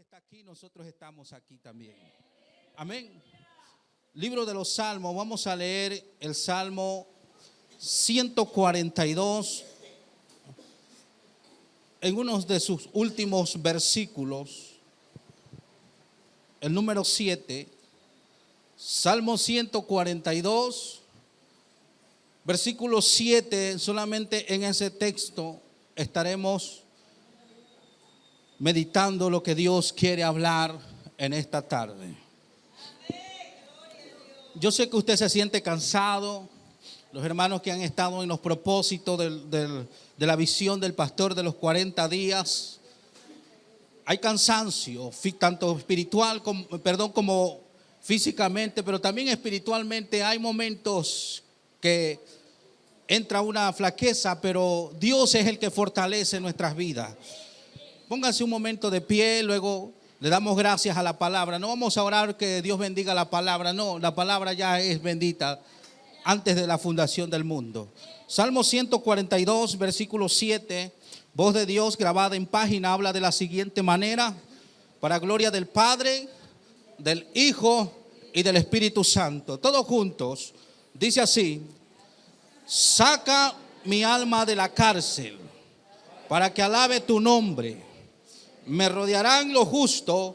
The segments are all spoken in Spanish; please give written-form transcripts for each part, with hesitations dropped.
está aquí, nosotros estamos aquí también. Amén. Libro de los Salmos, vamos a leer el Salmo 142 en uno de sus últimos versículos, el número 7, Salmo 142, versículo 7, solamente en ese texto estaremos meditando lo que Dios quiere hablar en esta tarde. Yo sé que usted se siente cansado, los hermanos que han estado en los propósitos de la visión del pastor de los 40 días, hay cansancio, tanto espiritual como físicamente, pero también espiritualmente hay momentos que entra una flaqueza, pero Dios es el que fortalece nuestras vidas. Pónganse un momento de pie, luego le damos gracias a la palabra. No vamos a orar que Dios bendiga la palabra, no, la palabra ya es bendita antes de la fundación del mundo. Salmo 142, versículo 7, voz de Dios grabada en página, habla de la siguiente manera: para gloria del Padre, del Hijo y del Espíritu Santo. Todos juntos, dice así: saca mi alma de la cárcel, para que alabe tu nombre. Me rodearán los justos,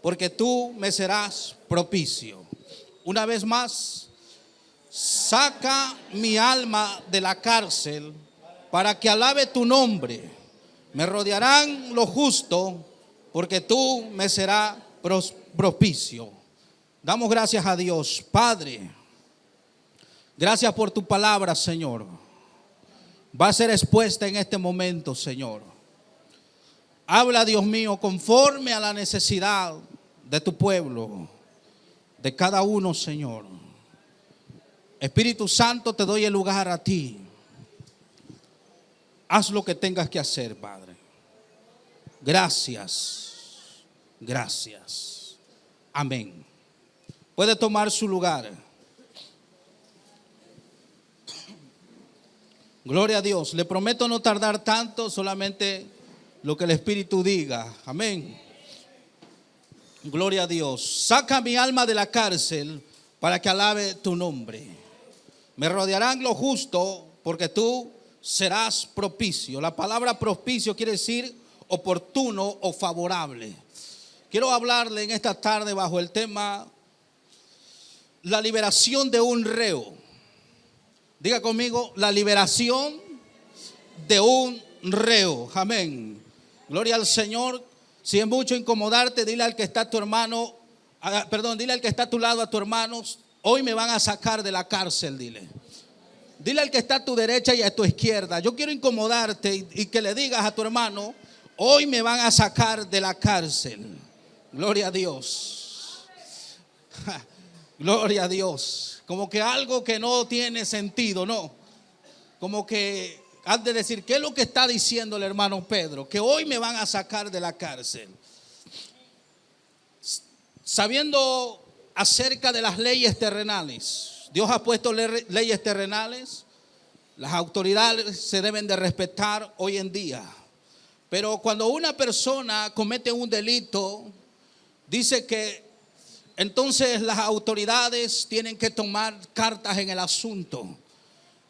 porque tú me serás propicio. Una vez más, saca mi alma de la cárcel, para que alabe tu nombre. Me rodearán los justos, porque tú me serás propicio. Damos gracias a Dios. Padre, gracias por tu palabra, Señor. Va a ser expuesta en este momento, Señor. Habla, Dios mío, conforme a la necesidad de tu pueblo, de cada uno, Señor. Espíritu Santo, te doy el lugar a ti. Haz lo que tengas que hacer, Padre. Gracias. Gracias. Amén. Puede tomar su lugar. Gloria a Dios. Le prometo no tardar tanto, solamente lo que el Espíritu diga. Amén. Gloria a Dios. Saca mi alma de la cárcel, para que alabe tu nombre. Me rodearán los justos, porque tú serás propicio. La palabra propicio quiere decir oportuno o favorable. Quiero hablarle en esta tarde bajo el tema la liberación de un reo. Diga conmigo: la liberación de un reo. Amén. Gloria al Señor. Si es mucho incomodarte, dile al que está a tu hermano, dile al que está a tu lado, a tu hermano: hoy me van a sacar de la cárcel. Dile al que está a tu derecha y a tu izquierda: yo quiero incomodarte, y que le digas a tu hermano: hoy me van a sacar de la cárcel. Gloria a Dios. Gloria a Dios. Como que algo que no tiene sentido, ¿no? Como que has de decir: ¿qué es lo que está diciendo el hermano Pedro? Que hoy me van a sacar de la cárcel. Sabiendo acerca de las leyes terrenales, Dios ha puesto leyes terrenales. Las autoridades se deben de respetar hoy en día. Pero cuando una persona comete un delito, dice que entonces las autoridades tienen que tomar cartas en el asunto.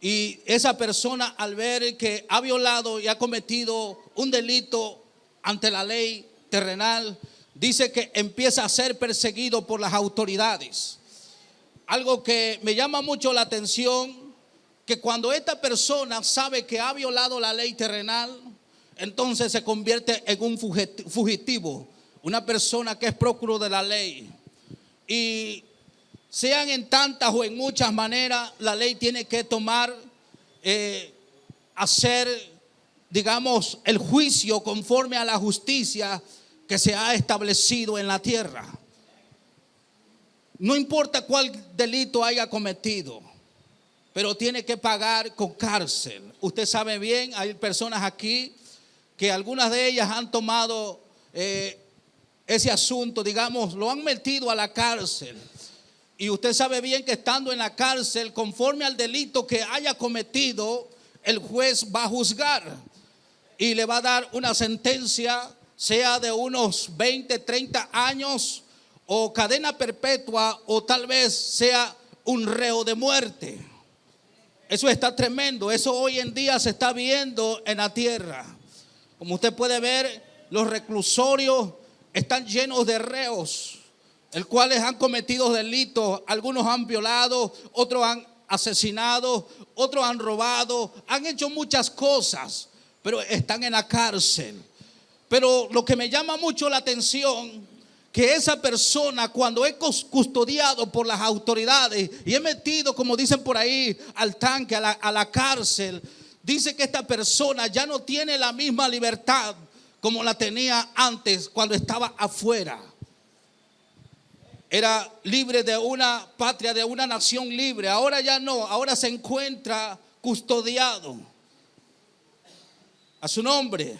Y esa persona, al ver que ha violado y ha cometido un delito ante la ley terrenal, dice que empieza a ser perseguido por las autoridades. Algo que me llama mucho la atención, que cuando esta persona sabe que ha violado la ley terrenal, entonces se convierte en un fugitivo, una persona que es prófugo de la ley. Y sean en tantas o en muchas maneras, la ley tiene que tomar, hacer, digamos, el juicio conforme a la justicia que se ha establecido en la tierra. No importa cuál delito haya cometido, pero tiene que pagar con cárcel. Usted sabe bien, hay personas aquí que algunas de ellas han tomado ese asunto, digamos, lo han metido a la cárcel. Y usted sabe bien que estando en la cárcel, conforme al delito que haya cometido, el juez va a juzgar y le va a dar una sentencia sea de unos 20, 30 años, o cadena perpetua, o tal vez sea un reo de muerte. Eso está tremendo. Eso hoy en día se está viendo en la tierra. Como usted puede ver, los reclusorios están llenos de reos, el cuales han cometido delitos. Algunos han violado, otros han asesinado, otros han robado, han hecho muchas cosas, pero están en la cárcel. Pero lo que me llama mucho la atención, que esa persona, cuando es custodiado por las autoridades y es metido, como dicen por ahí, al tanque, a la cárcel, dice que esta persona ya no tiene la misma libertad como la tenía antes cuando estaba afuera. Era libre de una patria, de una nación libre. Ahora ya no, ahora se encuentra custodiado. A su nombre.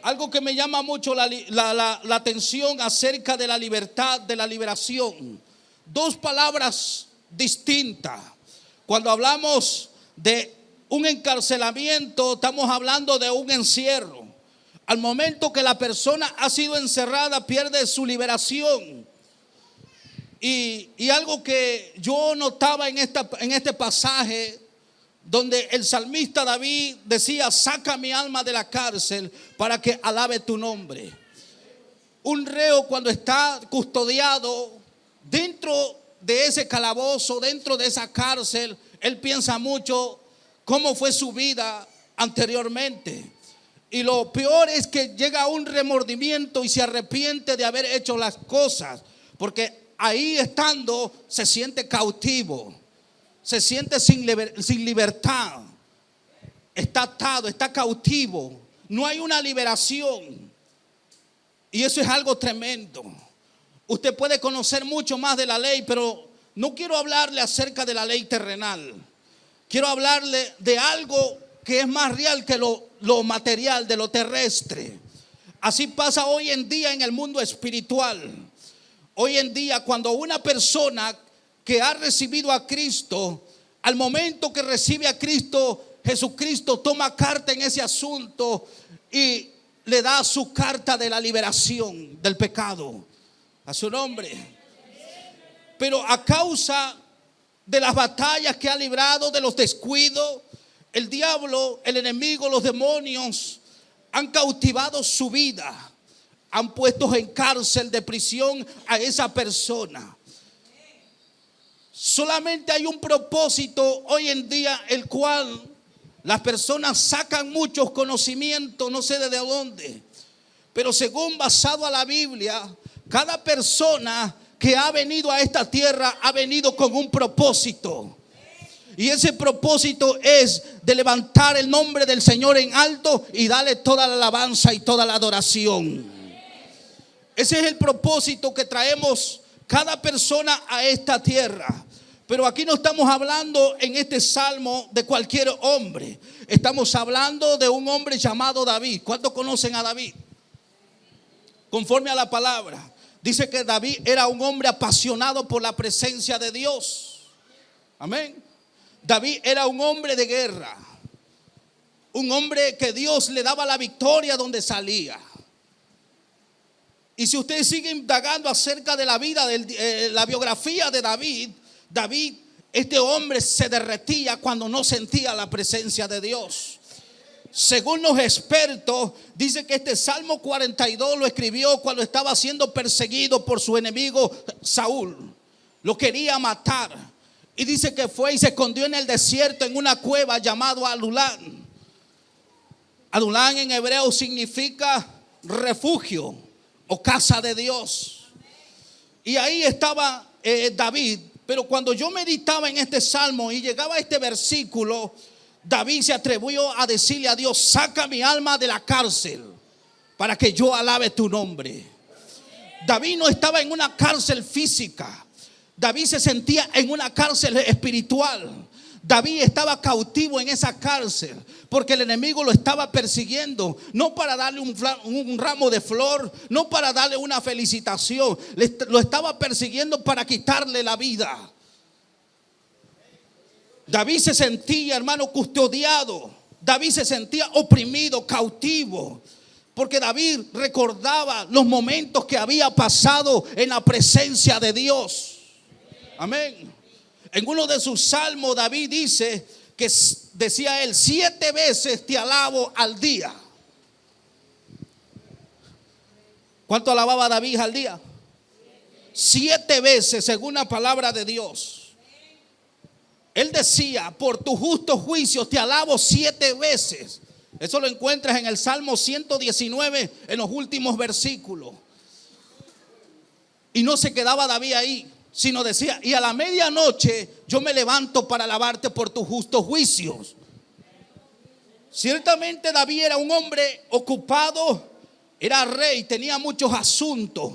Algo que me llama mucho la atención acerca de la libertad, de la liberación. Dos palabras distintas. Cuando hablamos de un encarcelamiento, estamos hablando de un encierro. Al momento que la persona ha sido encerrada, pierde su liberación. Y algo que yo notaba en este pasaje, donde el salmista David decía: saca mi alma de la cárcel para que alabe tu nombre. Un reo, cuando está custodiado dentro de ese calabozo, dentro de esa cárcel, él piensa mucho cómo fue su vida anteriormente. Y lo peor es que llega a un remordimiento y se arrepiente de haber hecho las cosas, porque ahí estando se siente cautivo, se siente sin libertad, está atado, está cautivo, no hay una liberación. Y eso es algo tremendo. Usted puede conocer mucho más de la ley, pero no quiero hablarle acerca de la ley terrenal. Quiero hablarle de algo que es más real que lo material, de lo terrestre. Así pasa hoy en día en el mundo espiritual. Hoy en día, cuando una persona que ha recibido a Cristo, al momento que recibe a Cristo, Jesucristo toma carta en ese asunto y le da su carta de la liberación del pecado. A su nombre. Pero a causa de las batallas que ha librado, de los descuidos, el diablo, el enemigo, los demonios han cautivado su vida, han puesto en cárcel de prisión a esa persona. Solamente hay un propósito hoy en día, el cual las personas sacan muchos conocimientos, no sé de dónde, pero según basado a la Biblia, cada persona que ha venido a esta tierra ha venido con un propósito. Y ese propósito es de levantar el nombre del Señor en alto y darle toda la alabanza y toda la adoración. Ese es el propósito que traemos cada persona a esta tierra. Pero aquí no estamos hablando en este salmo de cualquier hombre. Estamos hablando de un hombre llamado David. ¿Cuántos conocen a David? Conforme a la palabra, dice que David era un hombre apasionado por la presencia de Dios. Amén. David era un hombre de guerra, un hombre que Dios le daba la victoria donde salía. Y si ustedes siguen indagando acerca de la vida, la biografía de David, este hombre se derretía cuando no sentía la presencia de Dios. Según los expertos, dice que este Salmo 42 lo escribió cuando estaba siendo perseguido por su enemigo Saúl. Lo quería matar. Y dice que fue y se escondió en el desierto en una cueva llamado Adulán. Adulán en hebreo significa refugio o casa de Dios. Y ahí estaba David. Pero cuando yo meditaba en este salmo y llegaba a este versículo, David se atrevió a decirle a Dios: saca mi alma de la cárcel para que yo alabe tu nombre. David no estaba en una cárcel física. David se sentía en una cárcel espiritual. David estaba cautivo en esa cárcel porque el enemigo lo estaba persiguiendo, no para darle un ramo de flor, no para darle una felicitación. Lo estaba persiguiendo para quitarle la vida. David se sentía, hermano, custodiado. David se sentía oprimido, cautivo. Porque David recordaba los momentos que había pasado en la presencia de Dios. Amén. En uno de sus salmos David dice que decía él: 7 veces te alabo al día. ¿Cuánto alababa David al día? 7 veces, según la palabra de Dios. Él decía: por tus justos juicios te alabo 7 veces. Eso lo encuentras en el Salmo 119, en los últimos versículos. Y no se quedaba David ahí, sino decía: y a la medianoche yo me levanto para alabarte por tus justos juicios. Ciertamente David era un hombre ocupado, era rey, tenía muchos asuntos,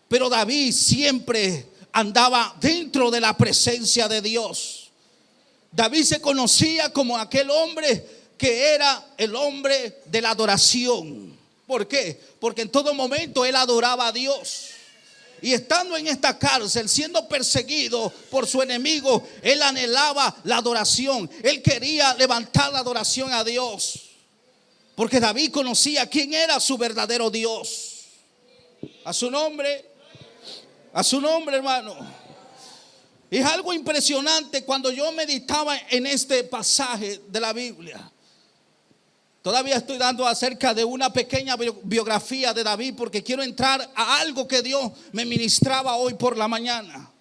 pero David siempre andaba dentro de la presencia de Dios. David se conocía como aquel hombre que era el hombre de la adoración. ¿Por qué? Porque en todo momento él adoraba a Dios. Y estando en esta cárcel, siendo perseguido por su enemigo, él anhelaba la adoración. Él quería levantar la adoración a Dios, porque David conocía quién era su verdadero Dios. A su nombre, hermano. Es algo impresionante cuando yo meditaba en este pasaje de la Biblia. Todavía estoy dando acerca de una pequeña biografía de David, porque quiero entrar a algo que Dios me ministraba hoy por la mañana.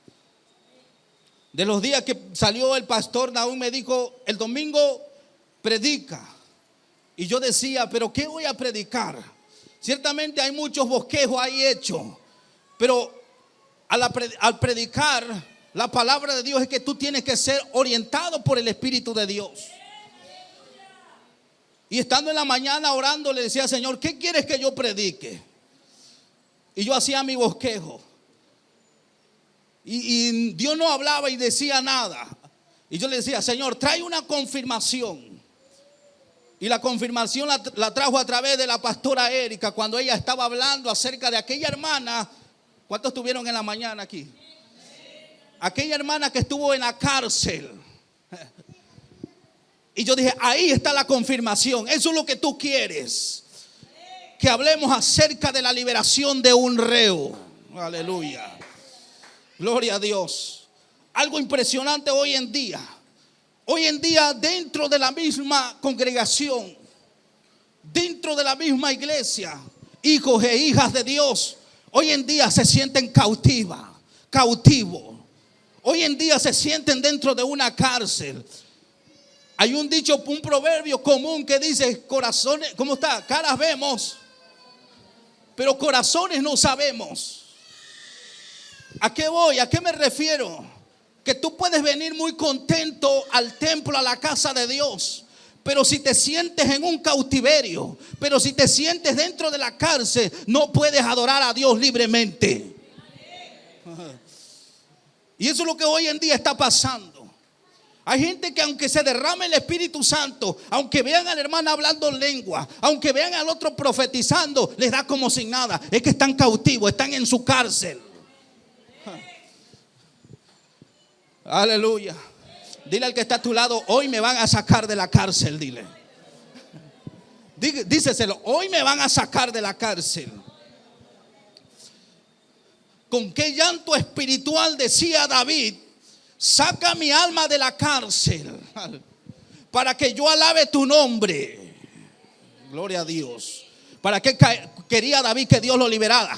De los días que salió el pastor Nahum, me dijo: el domingo predica. Y yo decía: pero ¿qué voy a predicar? Ciertamente hay muchos bosquejos ahí hechos, pero al predicar la palabra de Dios es que tú tienes que ser orientado por el Espíritu de Dios. Y estando en la mañana orando, le decía: Señor, ¿qué quieres que yo predique? Y yo hacía mi bosquejo. Y Dios no hablaba y decía nada. Y yo le decía: Señor, trae una confirmación. Y la confirmación la trajo a través de la pastora Erika, cuando ella estaba hablando acerca de aquella hermana. ¿Cuántos estuvieron en la mañana aquí? Aquella hermana que estuvo en la cárcel. Y yo dije: ahí está la confirmación. Eso es lo que tú quieres, que hablemos acerca de la liberación de un reo. Aleluya. Gloria a Dios. Algo impresionante hoy en día. Hoy en día, dentro de la misma congregación, dentro de la misma iglesia, hijos e hijas de Dios, hoy en día se sienten cautivos. Hoy en día se sienten dentro de una cárcel. Hay un dicho, un proverbio común que dice: corazones, ¿cómo está? Caras vemos, pero corazones no sabemos. ¿A qué voy? ¿A qué me refiero? Que tú puedes venir muy contento al templo, a la casa de Dios, pero si te sientes en un cautiverio, pero si te sientes dentro de la cárcel, no puedes adorar a Dios libremente. Y eso es lo que hoy en día está pasando. Hay gente que aunque se derrame el Espíritu Santo, aunque vean a la hermana hablando en lengua, aunque vean al otro profetizando, les da como sin nada. Es que están cautivos, están en su cárcel. Aleluya. Dile al que está a tu lado: hoy me van a sacar de la cárcel. Dile. Díceselo: hoy me van a sacar de la cárcel. Con qué llanto espiritual decía David: saca mi alma de la cárcel para que yo alabe tu nombre. Gloria a Dios. ¿Para qué quería David que Dios lo liberara?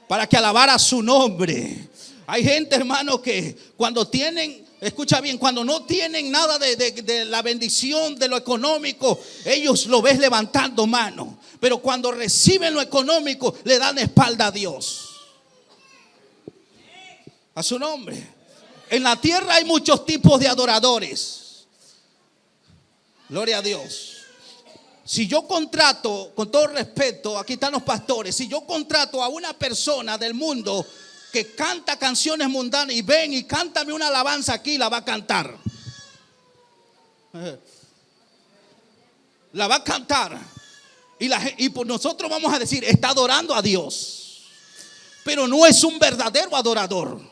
Para que alabara su nombre. Hay gente, hermano, que cuando tienen, escucha bien, cuando no tienen nada de la bendición de lo económico, ellos lo ves levantando mano. Pero cuando reciben lo económico, le dan espalda a Dios. A su nombre. En la tierra hay muchos tipos de adoradores. Gloria a Dios. Si yo contrato, con todo respeto, aquí están los pastores, si yo contrato a una persona del mundo que canta canciones mundanas y ven y cántame una alabanza aquí, la va a cantar. La va a cantar. Y por nosotros vamos a decir: está adorando a Dios. Pero no es un verdadero adorador.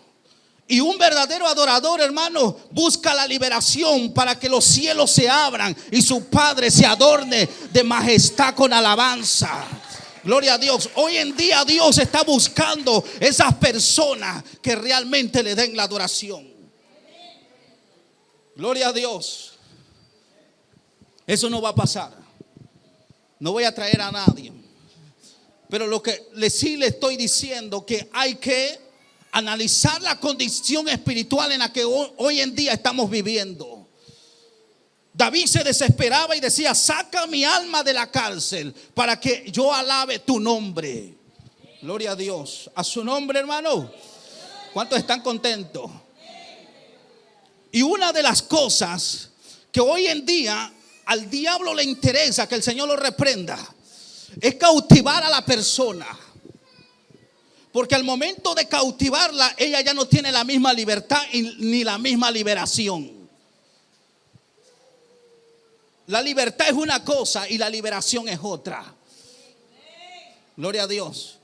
Y un verdadero adorador, hermano, busca la liberación para que los cielos se abran y su Padre se adorne de majestad con alabanza. Gloria a Dios. Hoy en día Dios está buscando esas personas que realmente le den la adoración. Gloria a Dios. Eso no va a pasar. No voy a traer a nadie. Pero lo que sí le estoy diciendo, que hay que analizar la condición espiritual en la que hoy en día estamos viviendo. David se desesperaba y decía: saca mi alma de la cárcel para que yo alabe tu nombre. Gloria a Dios. A su nombre, hermano. ¿Cuántos están contentos? Y una de las cosas que hoy en día al diablo le interesa que el Señor lo reprenda es cautivar a la persona. Porque al momento de cautivarla, ella ya no tiene la misma libertad ni la misma liberación. La libertad es una cosa y la liberación es otra. Gloria a Dios.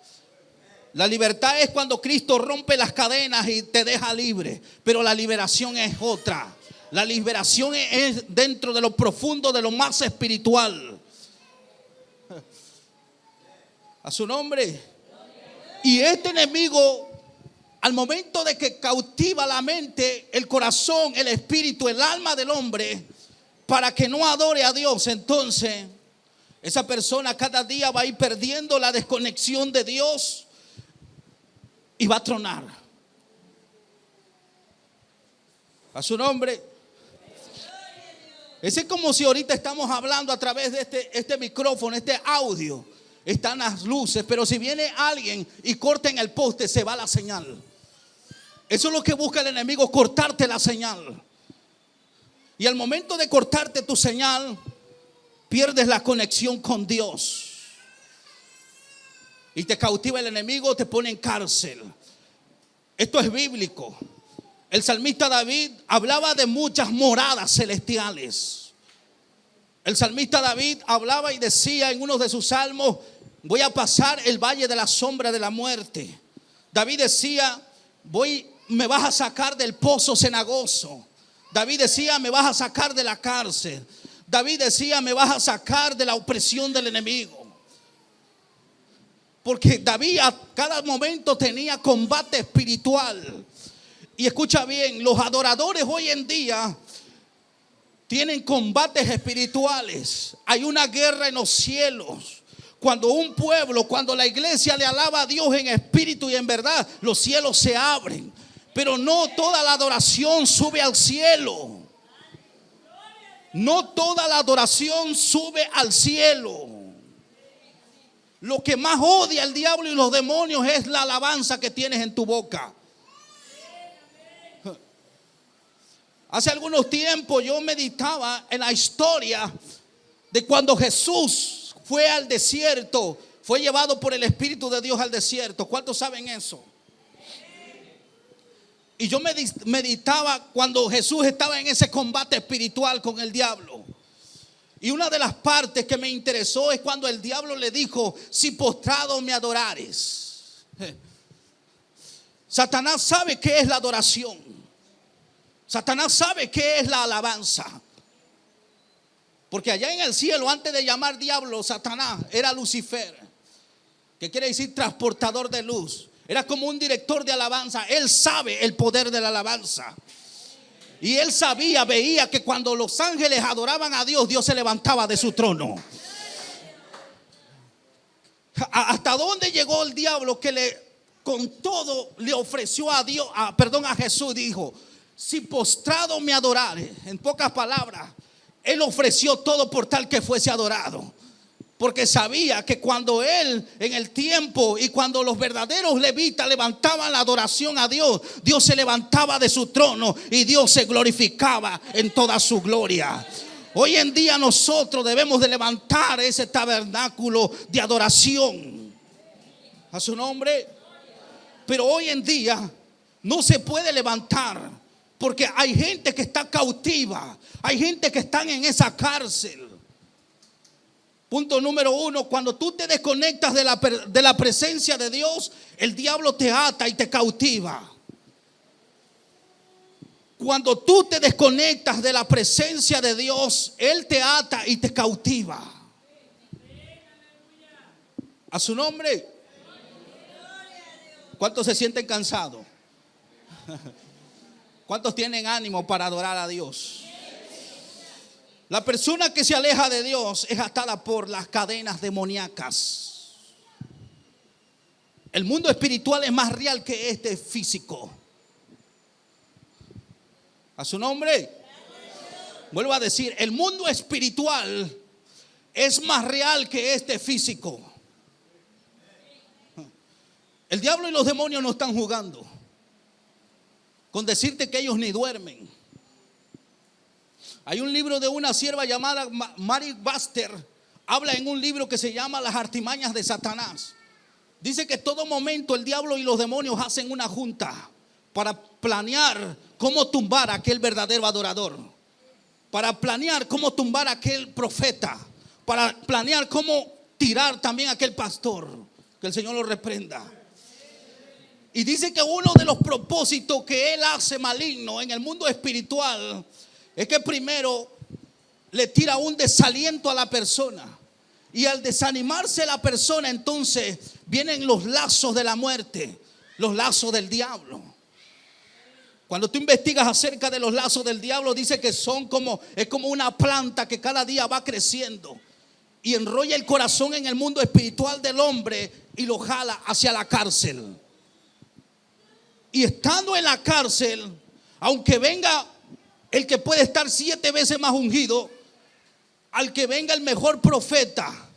La libertad es cuando Cristo rompe las cadenas y te deja libre. Pero la liberación es otra. La liberación es dentro de lo profundo, de lo más espiritual. A su nombre. Y este enemigo, al momento de que cautiva la mente, el corazón, el espíritu, el alma del hombre, para que no adore a Dios, entonces esa persona cada día va a ir perdiendo la desconexión de Dios y va a tronar. A su nombre. Es como si ahorita estamos hablando a través de este micrófono, este audio. Están las luces, pero si viene alguien y corta en el poste, se va la señal. Eso es lo que busca el enemigo, cortarte la señal. Y al momento de cortarte tu señal, pierdes la conexión con Dios. Y te cautiva el enemigo, te pone en cárcel. Esto es bíblico. El salmista David hablaba de muchas moradas celestiales. El salmista David hablaba y decía en uno de sus salmos: voy a pasar el valle de la sombra de la muerte. David decía: me vas a sacar del pozo cenagoso. David decía: me vas a sacar de la cárcel. David decía: me vas a sacar de la opresión del enemigo. Porque David a cada momento tenía combate espiritual. Y escucha bien, los adoradores hoy en día tienen combates espirituales. Hay una guerra en los cielos. Cuando un pueblo, cuando la iglesia le alaba a Dios en espíritu y en verdad, los cielos se abren. Pero no toda la adoración sube al cielo. No toda la adoración sube al cielo. Lo que más odia el diablo y los demonios es la alabanza que tienes en tu boca. Hace algunos tiempos yo meditaba en la historia de cuando Jesús fue al desierto, fue llevado por el Espíritu de Dios al desierto. ¿Cuántos saben eso? Y yo meditaba cuando Jesús estaba en ese combate espiritual con el diablo. Y una de las partes que me interesó es cuando el diablo le dijo: si postrado me adorares. Satanás sabe qué es la adoración. Satanás sabe qué es la alabanza. Porque allá en el cielo, antes de llamar diablo, Satanás era Lucifer, que quiere decir transportador de luz. Era como un director de alabanza. Él sabe el poder de la alabanza. Y él veía que cuando los ángeles adoraban a Dios, Dios se levantaba de su trono. ¿Hasta dónde llegó el diablo que con todo le ofreció a Jesús? Dijo: si postrado me adorares. En pocas palabras, él ofreció todo por tal que fuese adorado. Porque sabía que cuando él, en el tiempo y cuando los verdaderos levitas levantaban la adoración a Dios, Dios se levantaba de su trono y Dios se glorificaba en toda su gloria. Hoy en día nosotros debemos de levantar ese tabernáculo de adoración a su nombre. Pero hoy en día no se puede levantar porque hay gente que está cautiva, hay gente que está en esa cárcel. Punto número 1, cuando tú te desconectas de la presencia de Dios, el diablo te ata y te cautiva. Cuando tú te desconectas de la presencia de Dios, Él te ata y te cautiva. A su nombre. ¿Cuántos se sienten cansados? ¿Cuántos tienen ánimo para adorar a Dios? La persona que se aleja de Dios es atada por las cadenas demoníacas. El mundo espiritual es más real que este físico. A su nombre. Vuelvo a decir, el mundo espiritual es más real que este físico. El diablo y los demonios no están jugando con decirte que ellos ni duermen. Hay un libro de una sierva llamada Mary Baxter. Habla en un libro que se llama Las artimañas de Satanás. Dice que todo momento el diablo y los demonios hacen una junta para planear cómo tumbar a aquel verdadero adorador, para planear cómo tumbar a aquel profeta, para planear cómo tirar también a aquel pastor. Que el Señor lo reprenda. Y dice que uno de los propósitos que él hace maligno en el mundo espiritual es que primero le tira un desaliento a la persona. Y al desanimarse la persona, entonces vienen los lazos de la muerte, los lazos del diablo. Cuando tú investigas acerca de los lazos del diablo, dice que es como una planta que cada día va creciendo y enrolla el corazón en el mundo espiritual del hombre y lo jala hacia la cárcel. Y estando en la cárcel, aunque venga el que puede estar 7 veces más ungido, al que venga el mejor profeta,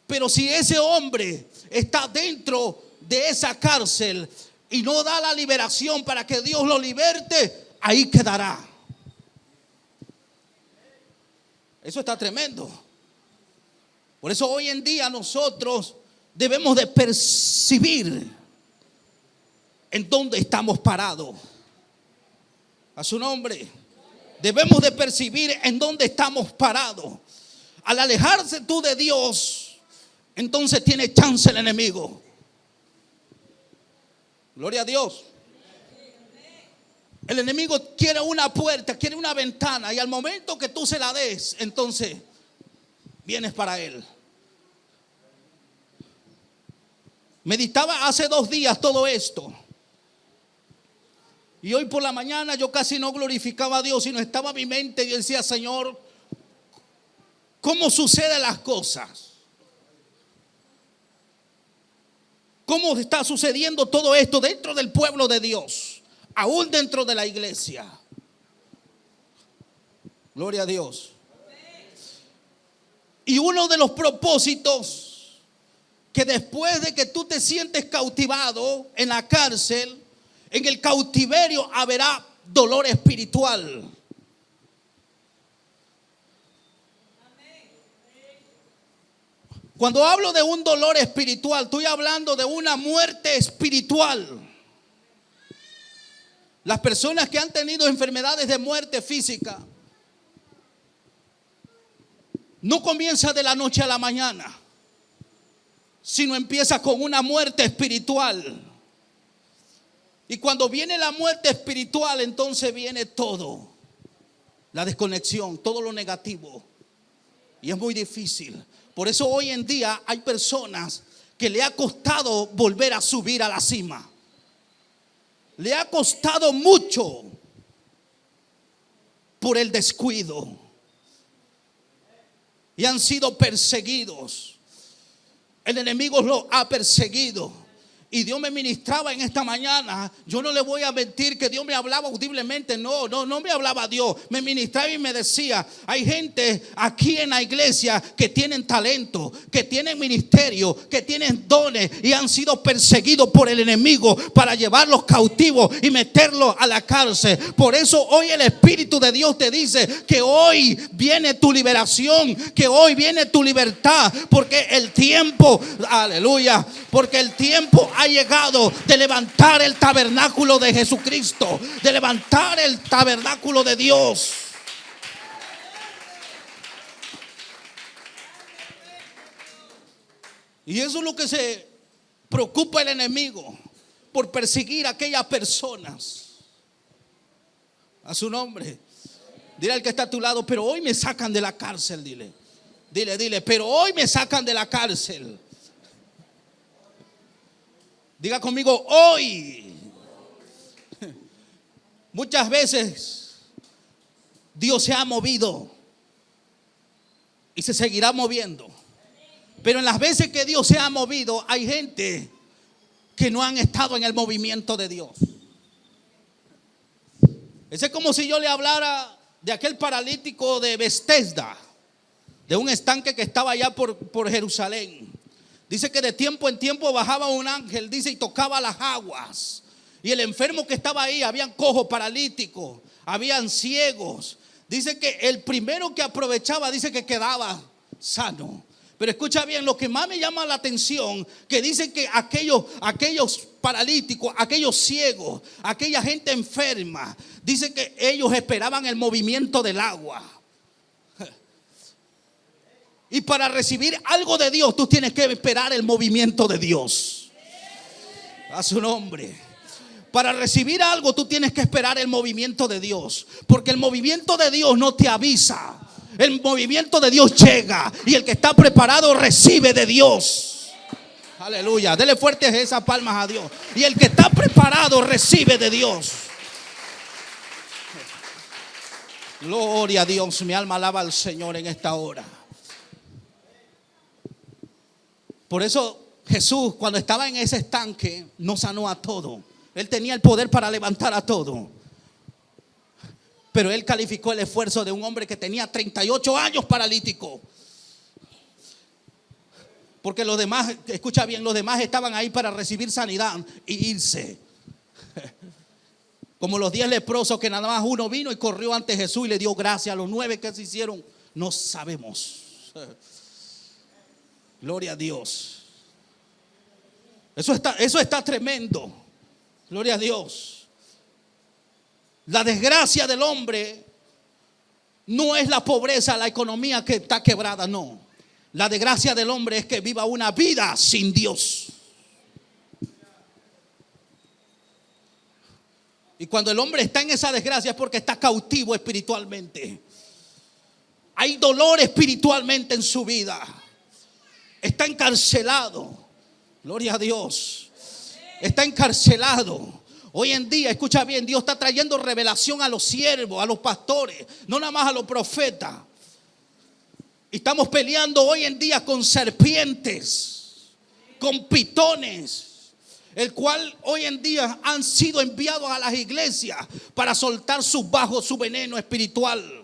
pero si ese hombre está dentro de esa cárcel y no da la liberación para que Dios lo liberte, ahí quedará. Eso está tremendo. Por eso hoy en día nosotros debemos de percibir en dónde estamos parados. A su nombre. Debemos de percibir en dónde estamos parados. Al alejarse tú de Dios, entonces tiene chance el enemigo. Gloria a Dios. El enemigo quiere una puerta, quiere una ventana, y al momento que tú se la des, entonces vienes para él. Meditaba hace 2 días todo esto. Y hoy por la mañana yo casi no glorificaba a Dios, sino estaba en mi mente y decía: Señor, ¿cómo suceden las cosas? ¿Cómo está sucediendo todo esto dentro del pueblo de Dios? Aún dentro de la iglesia. Gloria a Dios. Y uno de los propósitos, que después de que tú te sientes cautivado en la cárcel, en el cautiverio habrá dolor espiritual. Cuando hablo de un dolor espiritual, estoy hablando de una muerte espiritual. Las personas que han tenido enfermedades de muerte física no comienza de la noche a la mañana, sino empieza con una muerte espiritual. Y cuando viene la muerte espiritual, entonces viene todo, la desconexión, todo lo negativo. Y es muy difícil. Por eso hoy en día hay personas que le ha costado volver a subir a la cima. Le ha costado mucho por el descuido. Y han sido perseguidos. El enemigo los ha perseguido. Y Dios me ministraba en esta mañana. Yo no le voy a mentir que Dios me hablaba audiblemente. No me hablaba Dios. Me ministraba y me decía: hay gente aquí en la iglesia que tienen talento, que tienen ministerio, que tienen dones, y han sido perseguidos por el enemigo para llevarlos cautivos y meterlos a la cárcel. Por eso hoy el Espíritu de Dios te dice que hoy viene tu liberación, que hoy viene tu libertad, porque el tiempo, aleluya, porque el tiempo ha llegado de levantar el tabernáculo de Jesucristo, de levantar el tabernáculo de Dios. Y eso es lo que se preocupa el enemigo, por perseguir a aquellas personas. A su nombre. Dile al que está a tu lado: pero hoy me sacan de la cárcel. Dile, pero hoy me sacan de la cárcel. Diga conmigo, hoy. Muchas veces Dios se ha movido y se seguirá moviendo. Pero en las veces que Dios se ha movido, hay gente que no han estado en el movimiento de Dios. Es como si yo le hablara de aquel paralítico de Bethesda, de un estanque que estaba allá por Jerusalén. Dice que de tiempo en tiempo bajaba un ángel, dice, y tocaba las aguas. Y el enfermo que estaba ahí, habían cojos, paralíticos, habían ciegos. Dice que el primero que aprovechaba, dice que quedaba sano. Pero escucha bien, lo que más me llama la atención, que dicen que aquellos paralíticos, aquellos ciegos, aquella gente enferma, dicen que ellos esperaban el movimiento del agua. Y para recibir algo de Dios, tú tienes que esperar el movimiento de Dios. A su nombre. Para recibir algo, tú tienes que esperar el movimiento de Dios. Porque el movimiento de Dios no te avisa. El movimiento de Dios llega. Y el que está preparado recibe de Dios. Aleluya. Dele fuertes esas palmas a Dios. Y el que está preparado recibe de Dios. Gloria a Dios. Mi alma alaba al Señor en esta hora. Por eso Jesús, cuando estaba en ese estanque, no sanó a todo. Él tenía el poder para levantar a todo. Pero él calificó el esfuerzo de un hombre que tenía 38 años paralítico. Porque los demás, escucha bien, los demás estaban ahí para recibir sanidad y irse. Como los 10 leprosos que nada más uno vino y corrió ante Jesús y le dio gracias. A los 9 que se hicieron, no sabemos. Gloria a Dios. Eso está tremendo. Gloria a Dios. La desgracia del hombre no es la pobreza, la economía que está quebrada, no. La desgracia del hombre es que viva una vida sin Dios. Y cuando el hombre está en esa desgracia es porque está cautivo espiritualmente. Hay dolor espiritualmente en su vida. Está encarcelado. Gloria a Dios. Está encarcelado. Hoy en día, escucha bien, Dios está trayendo revelación a los siervos, a los pastores, no nada más a los profetas. Estamos peleando hoy en día con serpientes, con pitones, el cual hoy en día han sido enviados a las iglesias para soltar su veneno espiritual.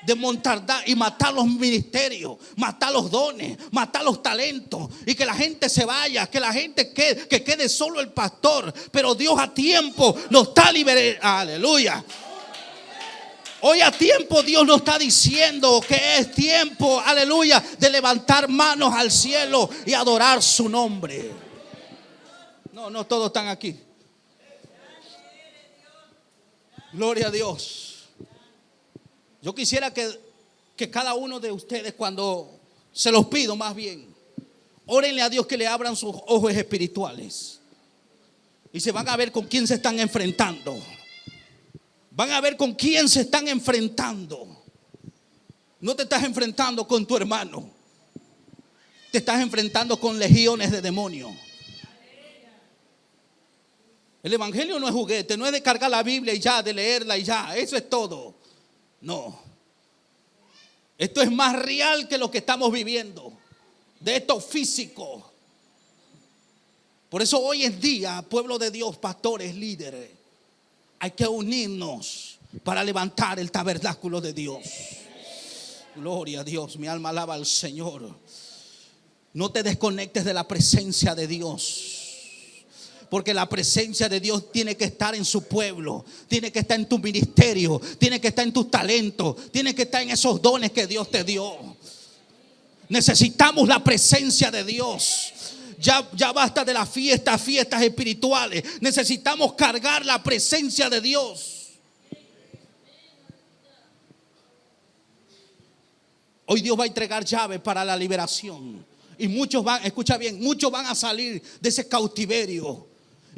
De montardad y matar los ministerios, matar los dones, matar los talentos, y que la gente se vaya, que la gente quede solo el pastor. Pero Dios a tiempo nos está liberando. Aleluya. Hoy a tiempo Dios nos está diciendo que es tiempo, aleluya, de levantar manos al cielo y adorar su nombre. No todos están aquí. Gloria a Dios. Yo quisiera que cada uno de ustedes, cuando se los pido más bien, órenle a Dios que le abran sus ojos espirituales. Y se van a ver con quién se están enfrentando. Van a ver con quién se están enfrentando. No te estás enfrentando con tu hermano. Te estás enfrentando con legiones de demonios. El evangelio no es juguete, no es de cargar la Biblia y ya, de leerla y ya. Eso es todo. No, esto es más real que lo que estamos viviendo, de esto físico. Por eso hoy en día, pueblo de Dios, pastores, líderes, hay que unirnos para levantar el tabernáculo de Dios. Gloria a Dios, mi alma alaba al Señor. No te desconectes de la presencia de Dios. Porque la presencia de Dios tiene que estar en su pueblo, tiene que estar en tu ministerio, tiene que estar en tus talentos, tiene que estar en esos dones que Dios te dio. Necesitamos la presencia de Dios. Ya basta de las fiestas espirituales. Necesitamos cargar la presencia de Dios. Hoy Dios va a entregar llaves para la liberación. Y muchos escucha bien, muchos van a salir de ese cautiverio.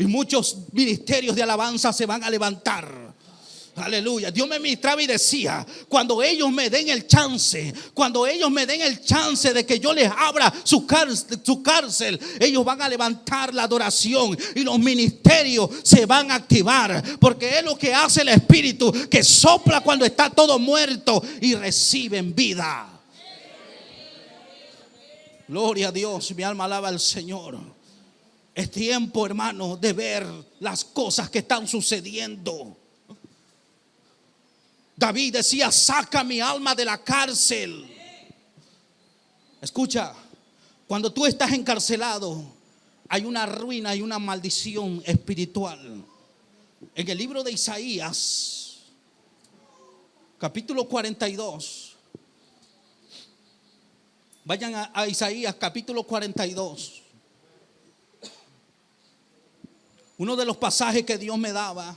Y muchos ministerios de alabanza se van a levantar. Aleluya. Dios me ministraba y decía: cuando ellos me den el chance, cuando ellos me den el chance de que yo les abra su cárcel, ellos van a levantar la adoración y los ministerios se van a activar, porque es lo que hace el Espíritu, que sopla cuando está todo muerto y reciben vida. Gloria a Dios, mi alma alaba al Señor. Es tiempo, hermano, de ver las cosas que están sucediendo. David decía: saca mi alma de la cárcel. Escucha, cuando tú estás encarcelado, hay una ruina y una maldición espiritual. En el libro de Isaías, capítulo 42. Vayan a Isaías, capítulo 42. Uno de los pasajes que Dios me daba.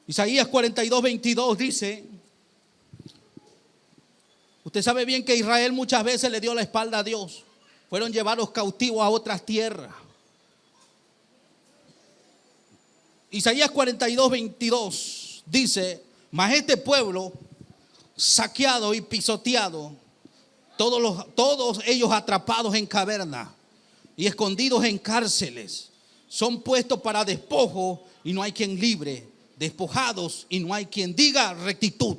Isaías 42, 22 dice: usted sabe bien que Israel muchas veces le dio la espalda a Dios. Fueron llevados cautivos a otras tierras. Isaías 42, 22 dice: mas este pueblo saqueado y pisoteado, todos ellos atrapados en cavernas y escondidos en cárceles, son puestos para despojo y no hay quien libre, despojados y no hay quien diga rectitud.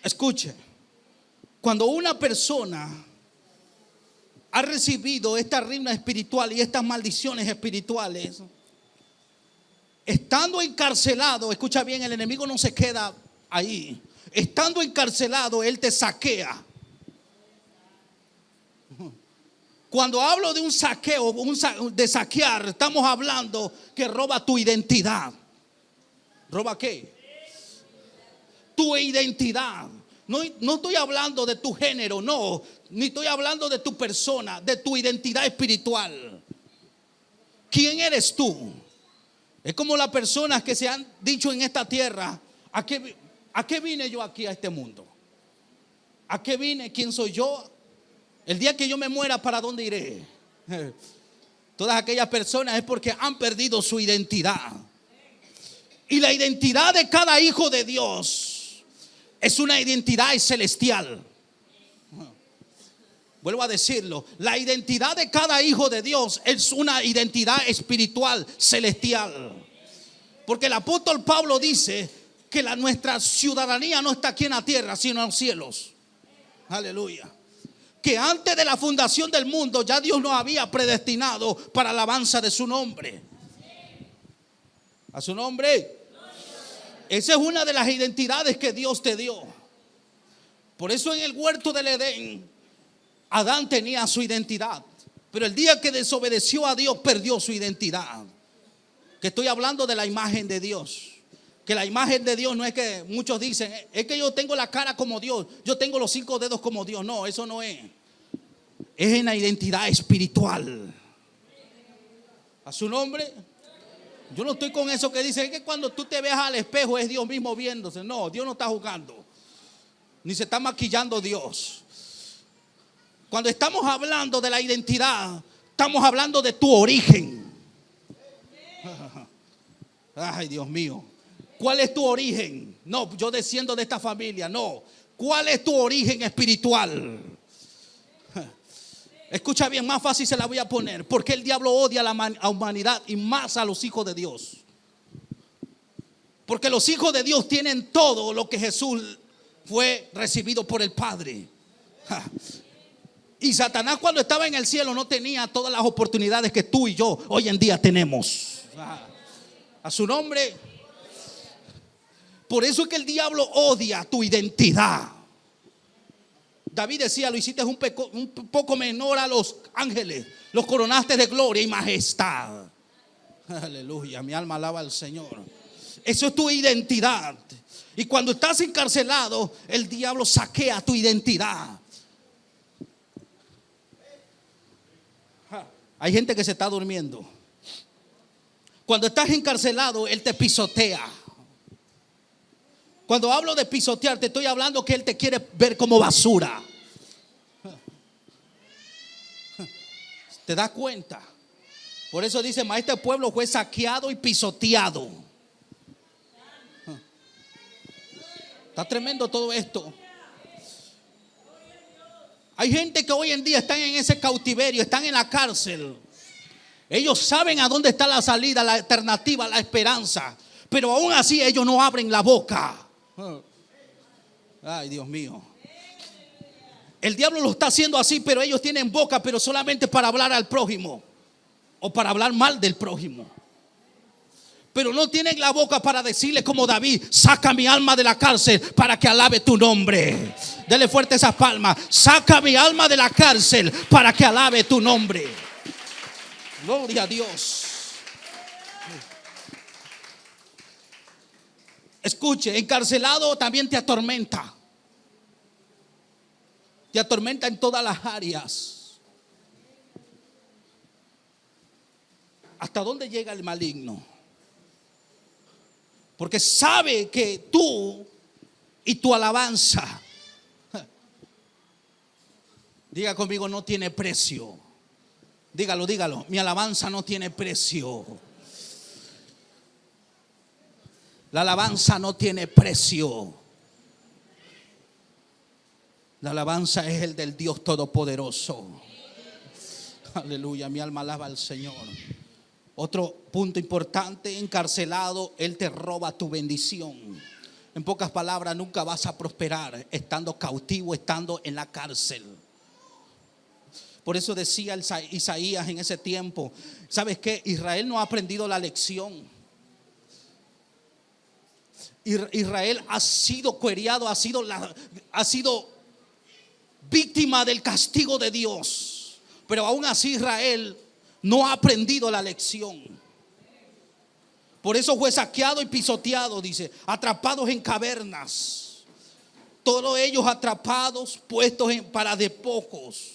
Escuche, cuando una persona ha recibido esta ruina espiritual y estas maldiciones espirituales, estando encarcelado, escucha bien, el enemigo no se queda ahí. Estando encarcelado, él te saquea. Cuando hablo de un saqueo, de saquear, estamos hablando que roba tu identidad. ¿Roba qué? Tu identidad. No estoy hablando de tu género, no. Ni estoy hablando de tu persona, de tu identidad espiritual. ¿Quién eres tú? Es como las personas que se han dicho en esta tierra: ¿a qué vine yo aquí a este mundo? ¿A qué vine? ¿Quién soy yo? El día que yo me muera, ¿para dónde iré? Todas aquellas personas es porque han perdido su identidad. Y la identidad de cada hijo de Dios es una identidad celestial. Vuelvo a decirlo: la identidad de cada hijo de Dios es una identidad espiritual celestial. Porque el apóstol Pablo dice que nuestra ciudadanía no está aquí en la tierra, sino en los cielos. Aleluya. Que antes de la fundación del mundo ya Dios nos había predestinado para la alabanza de su nombre. A su nombre. Esa es una de las identidades que Dios te dio. Por eso en el huerto del Edén, Adán tenía su identidad, pero el día que desobedeció a Dios perdió su identidad. Que estoy hablando de la imagen de Dios. Que la imagen de Dios no es que muchos dicen: es que yo tengo la cara como Dios, yo tengo los 5 dedos como Dios. No, eso no es. Es en la identidad espiritual. A su nombre. Yo no estoy con eso que dicen: es que cuando tú te veas al espejo es Dios mismo viéndose. No, Dios no está jugando, ni se está maquillando Dios. Cuando estamos hablando de la identidad, estamos hablando de tu origen. Ay, Dios mío. ¿Cuál es tu origen? No, yo desciendo de esta familia. No. ¿Cuál es tu origen espiritual? Escucha bien, más fácil se la voy a poner. Porque el diablo odia a la humanidad y más a los hijos de Dios. Porque los hijos de Dios tienen todo lo que Jesús fue recibido por el Padre. Y Satanás, cuando estaba en el cielo, no tenía todas las oportunidades que tú y yo hoy en día tenemos. A su nombre. Por eso es que el diablo odia tu identidad. David decía: lo hiciste un poco menor a los ángeles, los coronaste de gloria y majestad. Aleluya, mi alma alaba al Señor. Eso es tu identidad. Y cuando estás encarcelado, el diablo saquea tu identidad. Hay gente que se está durmiendo. Cuando estás encarcelado, él te pisotea. Cuando hablo de pisotear, te estoy hablando que él te quiere ver como basura. ¿Te das cuenta? Por eso dice, mas este pueblo fue saqueado y pisoteado. Está tremendo todo esto. Hay gente que hoy en día están en ese cautiverio, están en la cárcel. Ellos saben a dónde está la salida, la alternativa, la esperanza. Pero aún así ellos no abren la boca. Ay, Dios mío. El diablo lo está haciendo así, pero ellos tienen boca, pero solamente para hablar al prójimo o para hablar mal del prójimo. Pero no tienen la boca para decirle como David: saca mi alma de la cárcel para que alabe tu nombre. Dele fuerte esas palmas. Saca mi alma de la cárcel para que alabe tu nombre. Gloria a Dios. Escuche, encarcelado también te atormenta. Te atormenta en todas las áreas. ¿Hasta dónde llega el maligno? Porque sabe que tú y tu alabanza, diga conmigo, no tiene precio. Dígalo, dígalo. Mi alabanza no tiene precio. La alabanza no tiene precio. La alabanza es el del Dios Todopoderoso. Aleluya, mi alma alaba al Señor. Otro punto importante: encarcelado, Él te roba tu bendición. En pocas palabras, nunca vas a prosperar estando cautivo, estando en la cárcel. Por eso decía Isaías en ese tiempo: ¿sabes qué? Israel no ha aprendido la lección. Israel ha sido cueriado, ha sido víctima del castigo de Dios. Pero aún así Israel no ha aprendido la lección. Por eso fue saqueado y pisoteado, dice, atrapados en cavernas. Todos ellos atrapados, puestos para despojos.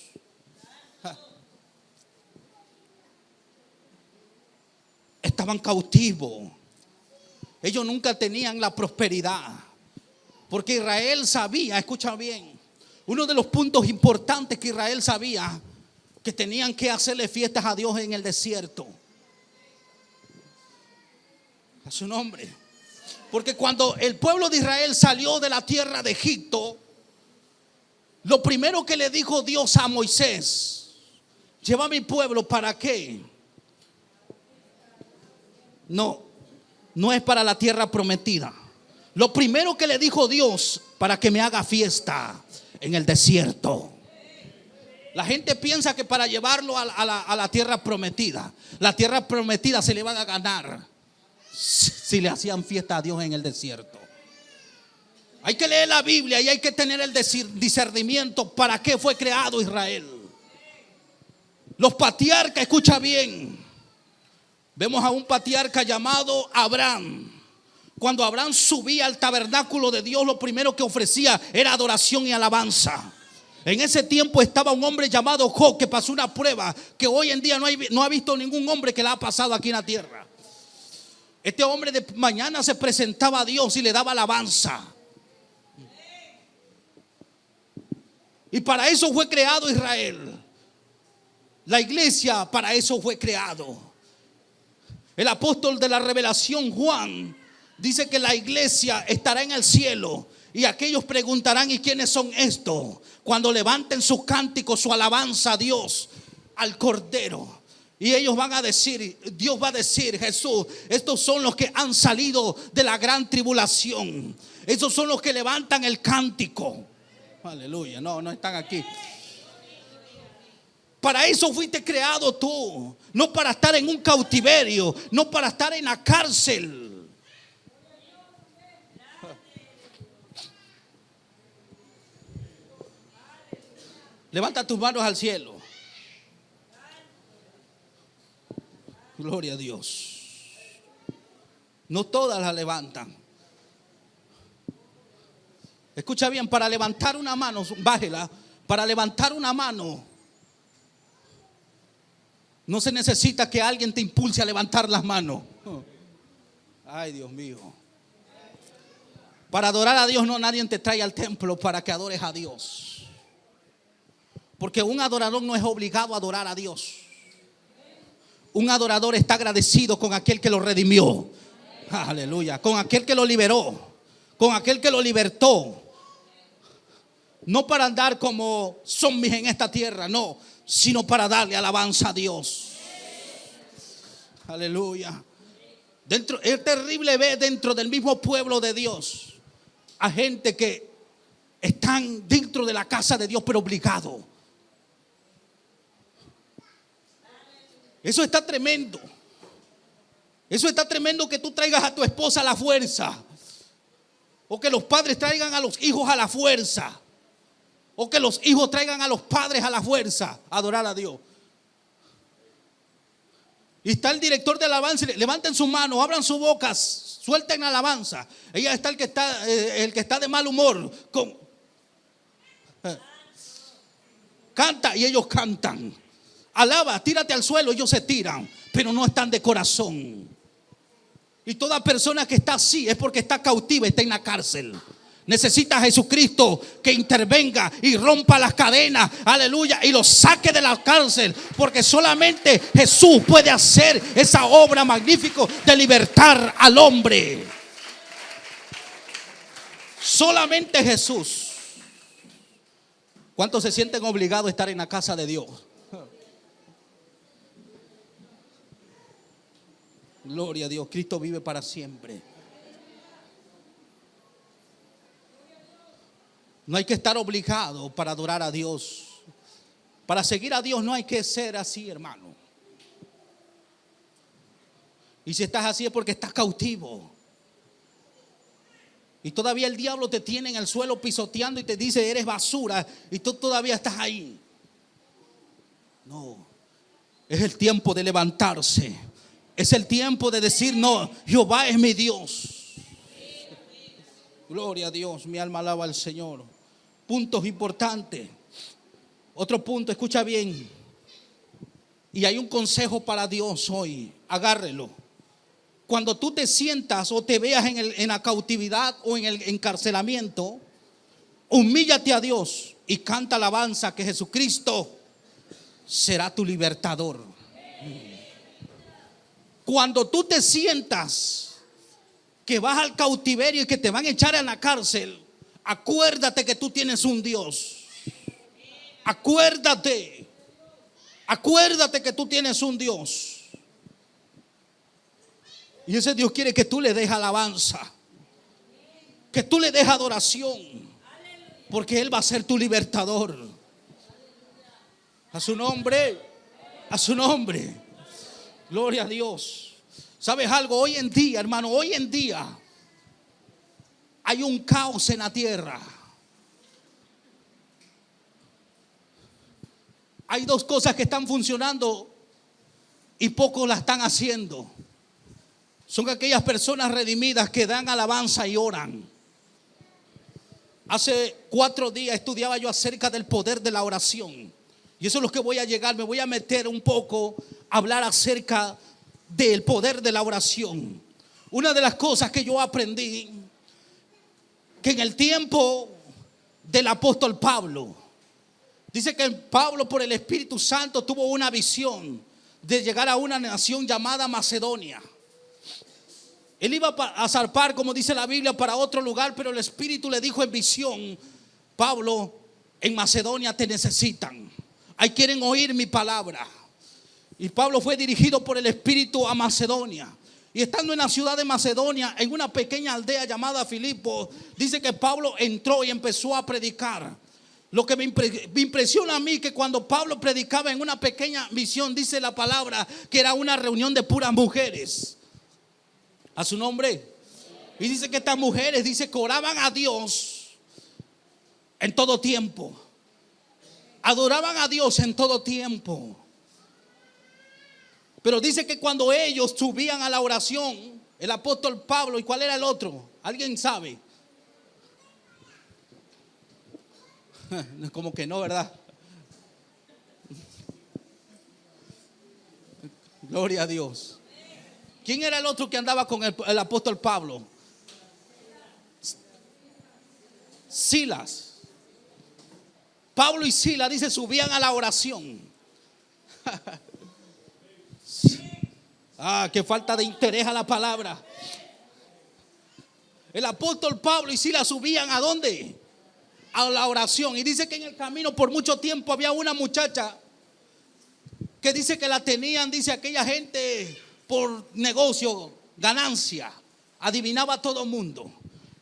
Estaban cautivos. Ellos nunca tenían la prosperidad. Porque Israel sabía, escucha bien, uno de los puntos importantes que Israel sabía: que tenían que hacerle fiestas a Dios en el desierto. A su nombre. Porque cuando el pueblo de Israel salió de la tierra de Egipto, lo primero que le dijo Dios a Moisés: lleva a mi pueblo, ¿para qué? No es para la tierra prometida. Lo primero que le dijo Dios: para que me haga fiesta en el desierto. La gente piensa que para llevarlo a la tierra prometida, la tierra prometida se le van a ganar si le hacían fiesta a Dios en el desierto. Hay que leer la Biblia y hay que tener el discernimiento para qué fue creado Israel. Los patriarcas, escucha bien. Vemos a un patriarca llamado Abraham. Cuando Abraham subía al tabernáculo de Dios, lo primero que ofrecía era adoración y alabanza. En ese tiempo estaba un hombre llamado Job, que pasó una prueba que hoy en día no ha visto ningún hombre que la ha pasado aquí en la tierra. Este hombre de mañana se presentaba a Dios y le daba alabanza. Y para eso fue creado Israel. La iglesia para eso fue creado. El apóstol de la revelación, Juan, dice que la iglesia estará en el cielo. Y aquellos preguntarán: ¿y quiénes son estos? Cuando levanten sus cánticos, su alabanza a Dios, al Cordero. Y ellos van a decir, Dios va a decir: Jesús, estos son los que han salido de la gran tribulación. Estos son los que levantan el cántico. Aleluya, no están aquí. Para eso fuiste creado tú. No para estar en un cautiverio, no para estar en la cárcel. Levanta tus manos al cielo. Gloria a Dios. No todas las levantan. Escucha bien, para levantar una mano, bájela. Para levantar una mano, no se necesita que alguien te impulse a levantar las manos. Ay, Dios mío. Para adorar a Dios, no nadie te trae al templo para que adores a Dios. Porque un adorador no es obligado a adorar a Dios. Un adorador está agradecido con aquel que lo redimió. Aleluya. Con aquel que lo liberó. Con aquel que lo libertó. No para andar como zombies en esta tierra, no, sino para darle alabanza a Dios. Aleluya. Es terrible ver dentro del mismo pueblo de Dios a gente que están dentro de la casa de Dios, pero obligado. Eso está tremendo. Eso está tremendo, que tú traigas a tu esposa a la fuerza, o que los padres traigan a los hijos a la fuerza, o que los hijos traigan a los padres a la fuerza a adorar a Dios. Y está el director de alabanza, levanten sus manos, abran sus bocas, suelten alabanza. Ella está el que está de mal humor, canta y ellos cantan. Alaba, tírate al suelo, ellos se tiran, pero no están de corazón. Y toda persona que está así es porque está cautiva, está en la cárcel. Necesita a Jesucristo que intervenga y rompa las cadenas, aleluya, y los saque de la cárcel, porque solamente Jesús puede hacer esa obra magnífica de libertar al hombre. Solamente Jesús. ¿Cuántos se sienten obligados a estar en la casa de Dios? Gloria a Dios, Cristo vive para siempre. No hay que estar obligado para adorar a Dios. Para seguir a Dios no hay que ser así, hermano. Y si estás así es porque estás cautivo. Y todavía el diablo te tiene en el suelo pisoteando y te dice eres basura, y tú todavía estás ahí. No, es el tiempo de levantarse. Es el tiempo de decir no, Jehová es mi Dios. Gloria a Dios, mi alma alaba al Señor. Puntos importantes. Otro punto, escucha bien. Y hay un consejo para Dios hoy, agárrelo. Cuando tú te sientas o te veas en la cautividad o en el encarcelamiento, humíllate a Dios y canta alabanza, que Jesucristo será tu libertador. Cuando tú te sientas que vas al cautiverio y que te van a echar en la cárcel, acuérdate que tú tienes un Dios. Acuérdate que tú tienes un Dios. Y ese Dios quiere que tú le des alabanza, que tú le des adoración, porque Él va a ser tu libertador. A su nombre, a su nombre. Gloria a Dios. ¿Sabes algo? Hoy en día, hermano, hoy en día hay un caos en la tierra. Hay dos cosas que están funcionando y pocos la están haciendo. Son aquellas personas redimidas que dan alabanza y oran. Hace 4 días estudiaba yo acerca del poder de la oración. Y eso es lo que voy a llegar. Me voy a meter un poco a hablar acerca del poder de la oración. Una de las cosas que yo aprendí, que en el tiempo del apóstol Pablo, dice que Pablo por el Espíritu Santo tuvo una visión de llegar a una nación llamada Macedonia. Él iba a zarpar, como dice la Biblia, para otro lugar, pero el Espíritu le dijo en visión: Pablo, en Macedonia te necesitan. Ahí quieren oír mi palabra. Y Pablo fue dirigido por el Espíritu a Macedonia. Y estando en la ciudad de Macedonia, en una pequeña aldea llamada Filipo, dice que Pablo entró y empezó a predicar. Lo que me impresiona a mí, que cuando Pablo predicaba en una pequeña misión, dice la palabra que era una reunión de puras mujeres. A su nombre. Y dice que estas mujeres, dice que oraban a Dios en todo tiempo. Adoraban a Dios en todo tiempo. Pero dice que cuando ellos subían a la oración, el apóstol Pablo, ¿y cuál era el otro? ¿Alguien sabe? Como que no, ¿verdad? Gloria a Dios. ¿Quién era el otro que andaba con el apóstol Pablo? Silas. Pablo y Silas, dice, subían a la oración. Qué falta de interés a la palabra. El apóstol Pablo y Silas subían ¿a dónde? A la oración. Y dice que en el camino por mucho tiempo había una muchacha que dice que la tenían, dice aquella gente, por negocio, ganancia. Adivinaba a todo el mundo.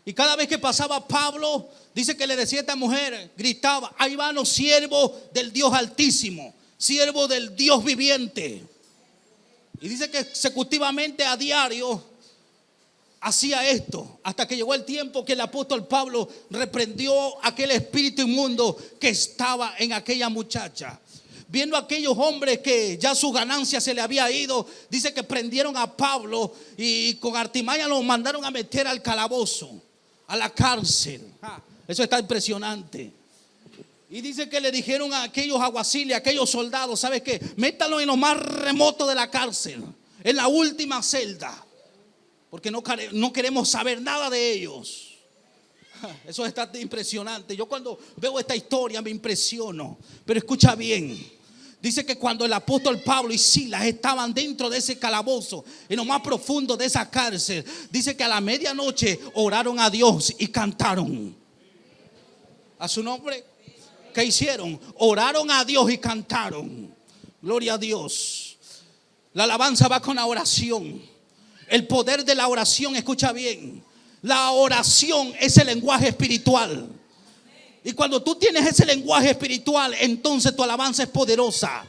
Y cada vez que pasaba Pablo, dice que le decía a esta mujer, gritaba: ahí van los siervos del Dios Altísimo, siervos del Dios viviente. Y dice que consecutivamente a diario hacía esto, hasta que llegó el tiempo que el apóstol Pablo reprendió aquel espíritu inmundo que estaba en aquella muchacha. Viendo a aquellos hombres que ya su ganancia se le había ido, dice que prendieron a Pablo y con artimaña lo mandaron a meter al calabozo, a la cárcel. Eso está impresionante. Y dice que le dijeron a aquellos aguaciles, a aquellos soldados: ¿sabes qué? Métalo en lo más remoto de la cárcel, en la última celda, porque no queremos saber nada de ellos. Eso está impresionante. Yo cuando veo esta historia me impresiono. Pero escucha bien. Dice que cuando el apóstol Pablo y Silas estaban dentro de ese calabozo, en lo más profundo de esa cárcel, dice que a la medianoche oraron a Dios y cantaron a su nombre. ¿Qué hicieron? Oraron a Dios y cantaron. Gloria a Dios. La alabanza va con la oración. El poder de la oración, escucha bien. La oración es el lenguaje espiritual. Y cuando tú tienes ese lenguaje espiritual, entonces tu alabanza es poderosa.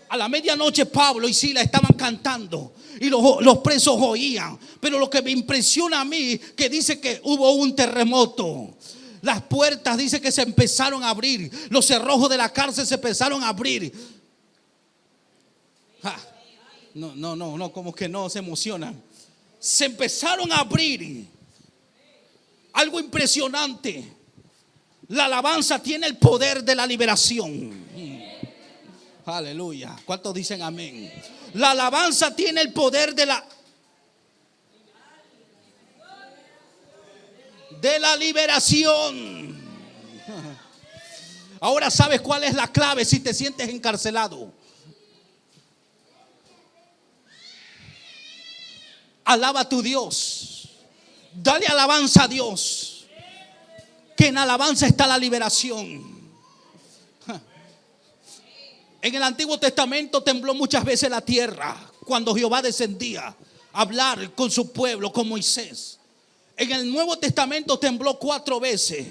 A la medianoche Pablo y Silas estaban cantando y los presos oían. Pero lo que me impresiona a mí, que dice que hubo un terremoto. Las puertas dice que se empezaron a abrir. Los cerrojos de la cárcel se empezaron a abrir. No, como que no se emocionan. Se empezaron a abrir. Algo impresionante. La alabanza tiene el poder de la liberación. Aleluya. ¿Cuántos dicen amén? La alabanza tiene el poder de la liberación. Ahora sabes cuál es la clave si te sientes encarcelado. Alaba a tu Dios. Dale alabanza a Dios. Que en alabanza está la liberación. En el Antiguo Testamento tembló muchas veces la tierra cuando Jehová descendía a hablar con su pueblo, con Moisés. En el Nuevo Testamento tembló 4 veces.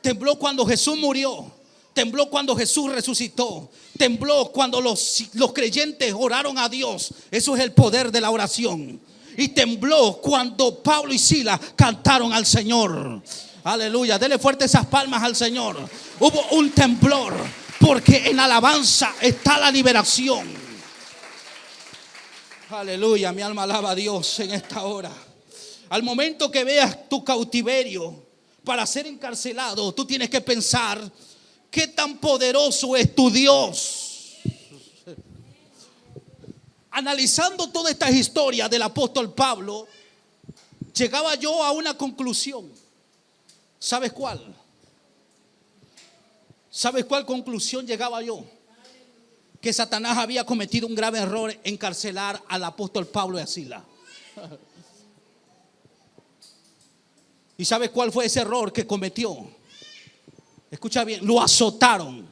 Tembló cuando Jesús murió. Tembló cuando Jesús resucitó. Tembló cuando los creyentes oraron a Dios. Eso es el poder de la oración. Y tembló cuando Pablo y Silas cantaron al Señor. Aleluya, dele fuerte esas palmas al Señor. Hubo un temblor porque en alabanza está la liberación. Aleluya, mi alma alaba a Dios en esta hora. Al momento que veas tu cautiverio para ser encarcelado, tú tienes que pensar: ¿qué tan poderoso es tu Dios? Analizando toda esta historia del apóstol Pablo, llegaba yo a una conclusión. ¿Sabes cuál? ¿Sabes cuál conclusión llegaba yo? Que Satanás había cometido un grave error en encarcelar al apóstol Pablo y a Silas. ¿Y sabes cuál fue ese error que cometió? Escucha bien, lo azotaron,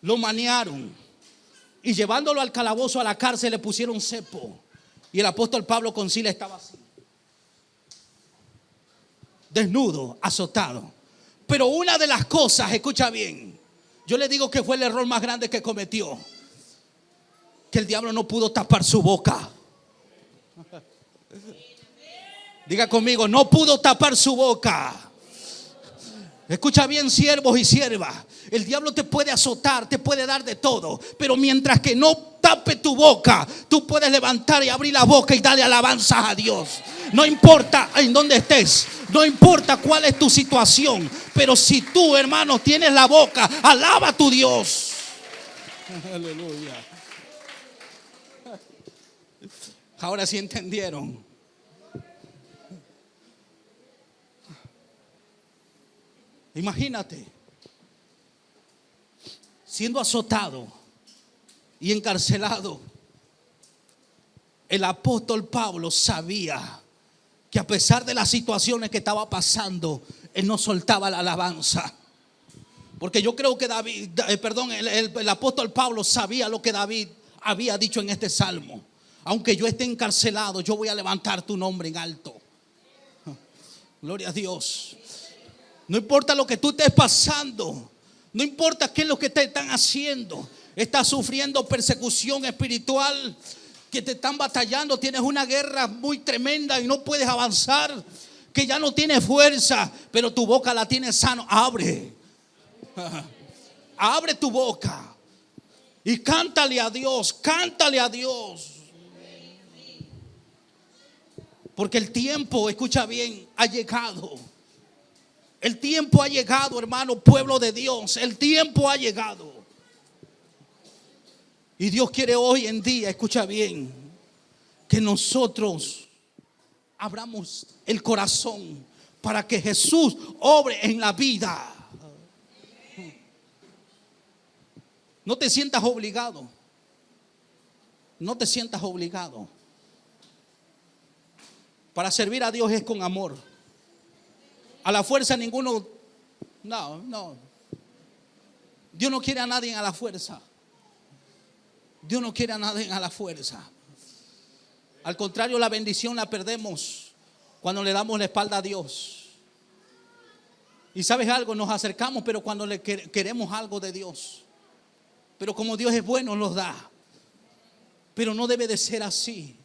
lo manearon y llevándolo al calabozo, a la cárcel, le pusieron cepo. Y el apóstol Pablo con Silas estaba así, desnudo, azotado. Pero una de las cosas, escucha bien, yo le digo que fue el error más grande que cometió: que el diablo no pudo tapar su boca. Diga conmigo: no pudo tapar su boca. Escucha bien, siervos y siervas. El diablo te puede azotar, te puede dar de todo, pero mientras que no tape tu boca, tú puedes levantar y abrir la boca y darle alabanzas a Dios. No importa en dónde estés, no importa cuál es tu situación, pero si tú, hermano, tienes la boca, alaba a tu Dios. Aleluya. Ahora sí entendieron. Imagínate siendo azotado, y encarcelado, el apóstol Pablo sabía que a pesar de las situaciones que estaba pasando, él no soltaba la alabanza. Porque yo creo que el apóstol Pablo sabía lo que David había dicho en este salmo: aunque yo esté encarcelado, yo voy a levantar tu nombre en alto. Gloria a Dios. No importa lo que tú estés pasando, no importa qué es lo que te están haciendo. Estás sufriendo persecución espiritual, que te están batallando, tienes una guerra muy tremenda y no puedes avanzar, que ya no tienes fuerza, pero tu boca la tienes sano. Abre tu boca y cántale a Dios, cántale a Dios. Porque el tiempo, escucha bien, ha llegado. El tiempo ha llegado, hermano, pueblo de Dios. El tiempo ha llegado. Y Dios quiere hoy en día, escucha bien, que nosotros abramos el corazón para que Jesús obre en la vida. No te sientas obligado. No te sientas obligado. Para servir a Dios es con amor. A la fuerza ninguno. No. Dios no quiere a nadie a la fuerza. Dios no quiere a nadie a la fuerza. Al contrario, la bendición la perdemos cuando le damos la espalda a Dios. Y sabes algo, nos acercamos, pero cuando le queremos algo de Dios. Pero como Dios es bueno, nos da. Pero no debe de ser así.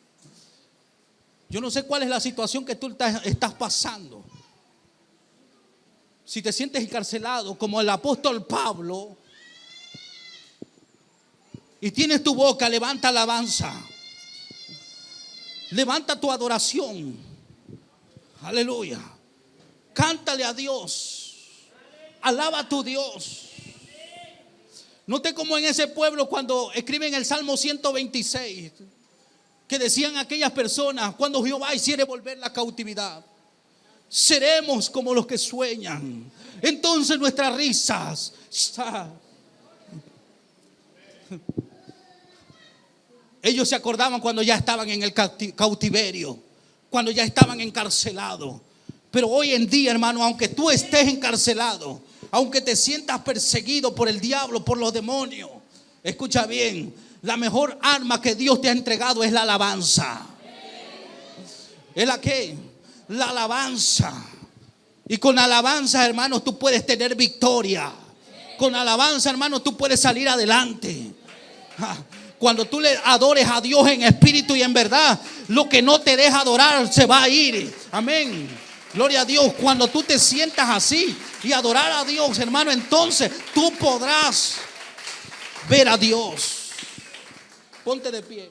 Yo no sé cuál es la situación que tú estás pasando. Si te sientes encarcelado como el apóstol Pablo y tienes tu boca, levanta alabanza. Levanta tu adoración. Aleluya. Cántale a Dios. Alaba a tu Dios. Note como en ese pueblo cuando escriben el Salmo 126, que decían aquellas personas: cuando Jehová hiciere volver la cautividad, seremos como los que sueñan. Entonces nuestras risas. Ellos se acordaban cuando ya estaban en el cautiverio, cuando ya estaban encarcelados. Pero hoy en día, hermano, aunque tú estés encarcelado, aunque te sientas perseguido por el diablo, por los demonios, escucha bien, la mejor arma que Dios te ha entregado es la alabanza. ¿Es la qué? La alabanza. Y con alabanza, hermano, tú puedes tener victoria. Con alabanza, hermano, tú puedes salir adelante. Cuando tú le adores a Dios en espíritu y en verdad, lo que no te deja adorar se va a ir. Amén. Gloria a Dios. Cuando tú te sientas así y adorar a Dios, hermano, entonces tú podrás ver a Dios. Ponte de pie.